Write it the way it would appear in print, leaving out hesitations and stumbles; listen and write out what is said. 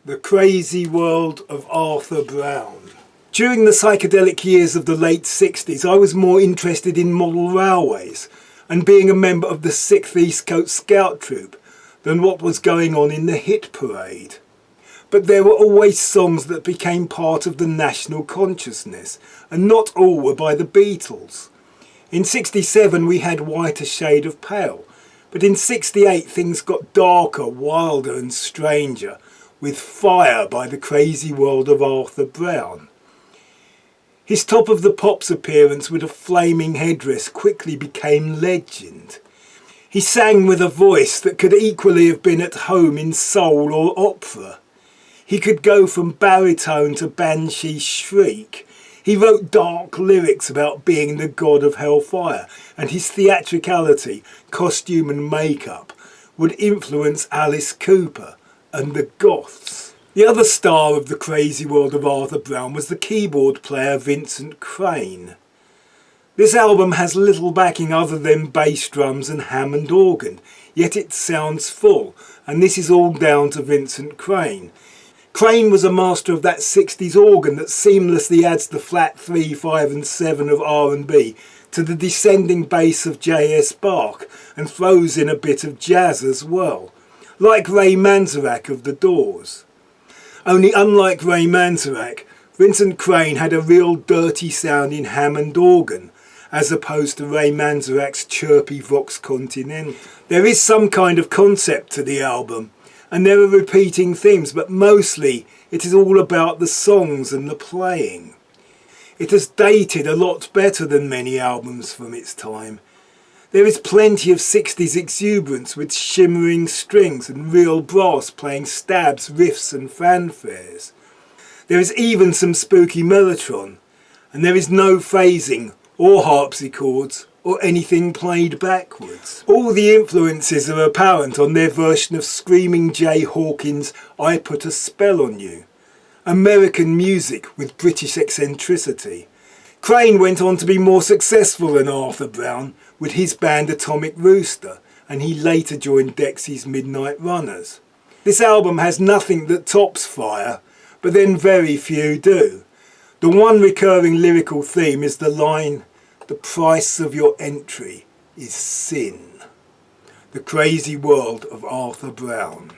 The Crazy World of Arthur Brown. During the psychedelic years of the late 60s, I was more interested in model railways and being a member of the 6th East Coast Scout Troop than what was going on in the hit parade. But there were always songs that became part of the national consciousness, and not all were by the Beatles. In 67 we had Whiter Shade of Pale, but in 68 things got darker, wilder and stranger, with Fire by the Crazy World of Arthur Brown. His Top of the Pops appearance with a flaming headdress quickly became legend. He sang with a voice that could equally have been at home in soul or opera. He could go from baritone to banshee shriek. He wrote dark lyrics about being the god of hellfire, and his theatricality, costume and makeup would influence Alice Cooper and the Goths. The other star of the Crazy World of Arthur Brown was the keyboard player Vincent Crane. This album has little backing other than bass drums and Hammond organ, yet it sounds full, and this is all down to Vincent Crane. Crane was a master of that 60s organ that seamlessly adds the flat 3, 5 and 7 of R&B to the descending bass of J.S. Bach and throws in a bit of jazz as well, like Ray Manzarek of The Doors. Only unlike Ray Manzarek, Vincent Crane had a real dirty sounding Hammond organ, as opposed to Ray Manzarek's chirpy Vox Continental. There is some kind of concept to the album, and there are repeating themes, but mostly it is all about the songs and the playing. It has dated a lot better than many albums from its time. There is plenty of 60s exuberance with shimmering strings and real brass playing stabs, riffs and fanfares. There is even some spooky mellotron, and there is no phasing or harpsichords or anything played backwards. All the influences are apparent on their version of Screaming Jay Hawkins' I Put a Spell on You. American music with British eccentricity. Crane went on to be more successful than Arthur Brown with his band Atomic Rooster, and he later joined Dexy's Midnight Runners. This album has nothing that tops Fire, but then very few do. The one recurring lyrical theme is the line, "The price of your entry is sin." The Crazy World of Arthur Brown.